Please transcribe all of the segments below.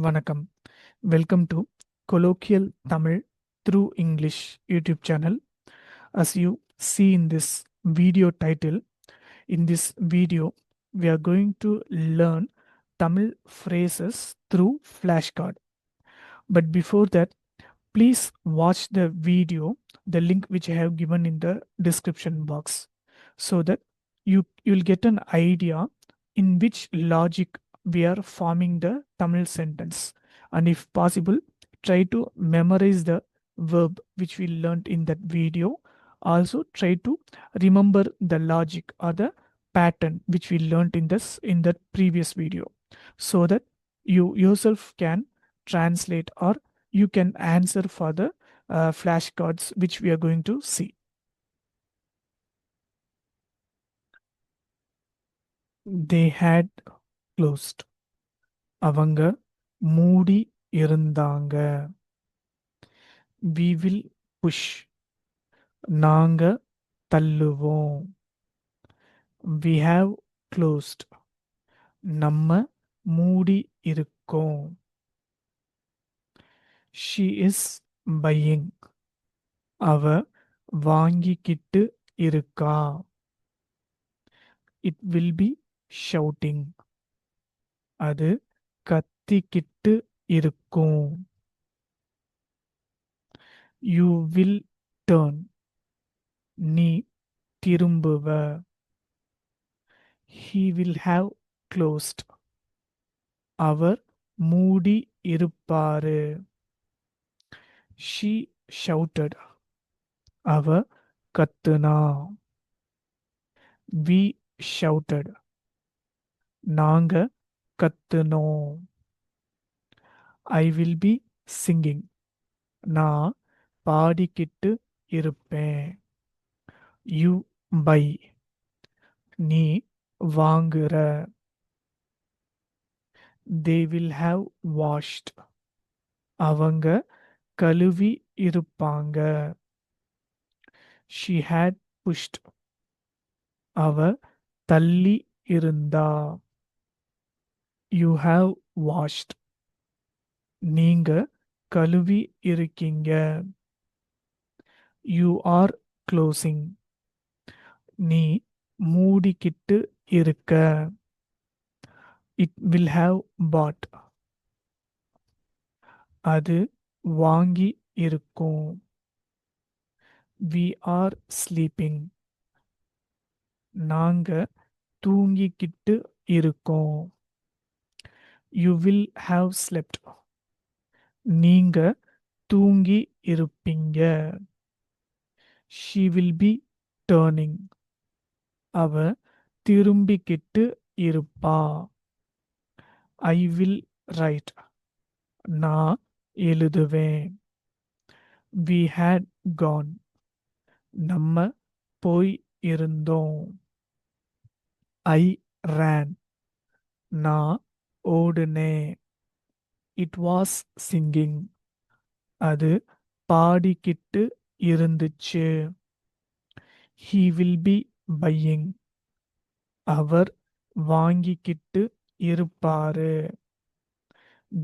வணக்கம். Welcome to Colloquial Tamil through English YouTube channel. As you see in this video title, in this video, we are going to learn Tamil phrases through flashcard. But before that, please watch the video, the link which I have given in the description box, so that you'll get an idea in which logic we are forming the Tamil sentence. And if possible, try to memorize the verb which we learned in that video. Also try to remember the logic or the pattern which we learned in that previous video, so that you yourself can translate or you can answer for the flashcards which we are going to see. They had closed. அவங்க மூடி இருந்தாங்க. We will push. நாங்க தள்ளுவோம். We have closed. நம்ம மூடி இருக்கோம். She is buying. அவ வாங்கிக்கிட்டு இருக்கா. It will be shouting. அது கத்திக்கிட்டு இருக்கும். You will turn. நீ திரும்புவ. He will have closed. அவர் மூடி இருப்பாரு. She shouted. அவ கத்துனா. We shouted. நாங்க கத்துனோம். I will be singing. நான் பாடிக்கிட்டு இருப்பேன். You buy. நீ வாங்குற. They will have washed. அவங்க கழுவி இருப்பாங்க. She had pushed. அவ தள்ளி இருந்தா. You have washed. நீங்க கழுவி இருக்கீங்க. You are closing. நீ மூடிக்கிட்டு இருக்க. It will have bought. அது வாங்கி இருக்கும். We are sleeping. நாங்க தூங்கிக்கிட்டு இருக்கோம். You will have slept. நீங்க தூங்கி இருப்பீங்க. She will be turning. அவ திரும்பிக்கிட்டு இருப்பா. I will write. நான் எழுதுவேன். We had gone. நம்ம போய் இருந்தோம். I ran. நான் ஓடுனேன். It was singing. அது பாடிக்கிட்டு இருந்துச்சு. He will be buying. அவர் வாங்கிக்கிட்டு இருப்பாரு.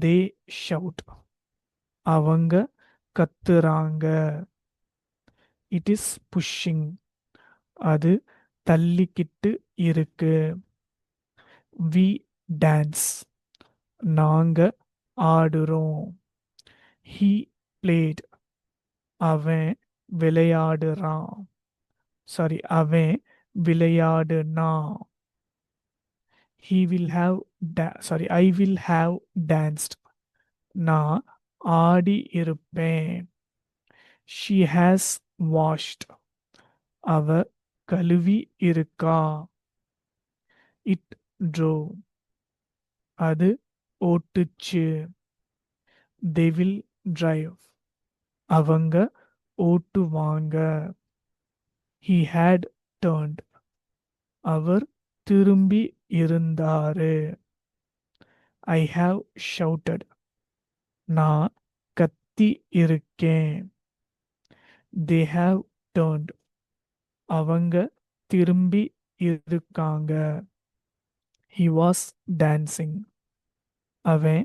They shout. அவங்க கத்துறாங்க. It is pushing. அது தள்ளிக்கிட்டு இருக்கு. We dance. நாங்க ஆடுறோம். He played. அவன் விளையாடுறான். அவன் விளையாடுனான். He will have I will have danced. நான் ஆடி இருப்பேன். She has washed. அவ கழுவி இருக்கா. It drove. அது ஓட்டுச்சு. They will drive. அவங்க ஓட்டுவாங்க. He had turned. அவர் திரும்பி இருந்தாரு. I have shouted. நான் கத்தி இருக்கேன். They have turned. அவங்க திரும்பி இருக்காங்க. He was dancing. அவன்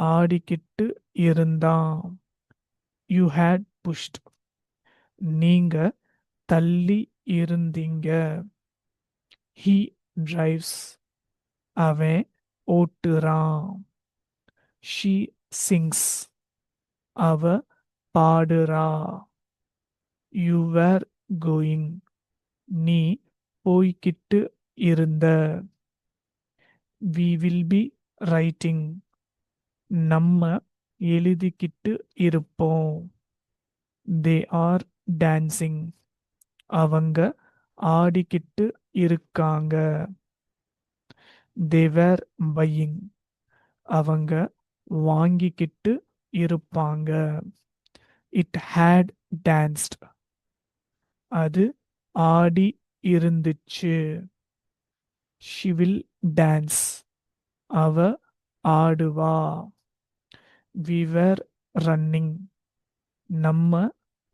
ஆடிக்கிட்டு இருந்தான். You had pushed. நீங்க தள்ளி இருந்தீங்க. He drives. அவன் ஓட்டுறான். She sings. அவ பாடுறா. You were going. நீ போய்க்கிட்டு இருந்த. We will be writing. நம்ம எழுதிக்கிட்டு இருப்போம். They are dancing. அவங்க ஆடிக்கிட்டு இருக்காங்க. They were buying. அவங்க வாங்கிக்கிட்டு இருப்பாங்க. It had danced. அது ஆடி இருந்துச்சு. She will dance. அவ ஆடுவா. We were running. நம்ம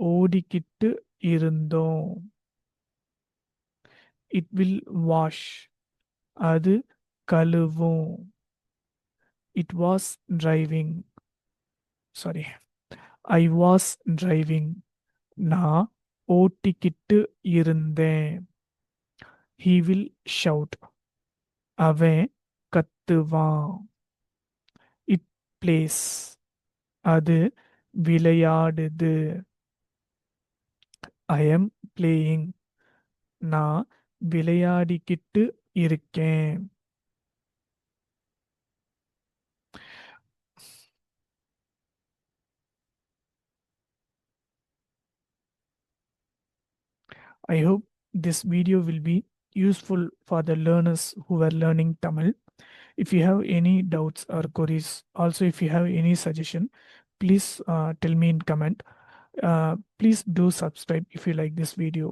ஓடிக்கிட்டு இருந்தோம். It will wash. அது கழுவும். It was driving. Sorry. I was driving. நான் ஓட்டிக்கிட்டு இருந்தேன். He will shout. அவன் கத்துவான். It plays. அது விளையாடுது. I am playing. நான் விளையாடிக்கிட்டு இருக்கேன். I hope this video will be useful for the learners who are learning Tamil. If you have any doubts or queries, also if you have any suggestion, please tell me in comment. Please do subscribe if you like this video.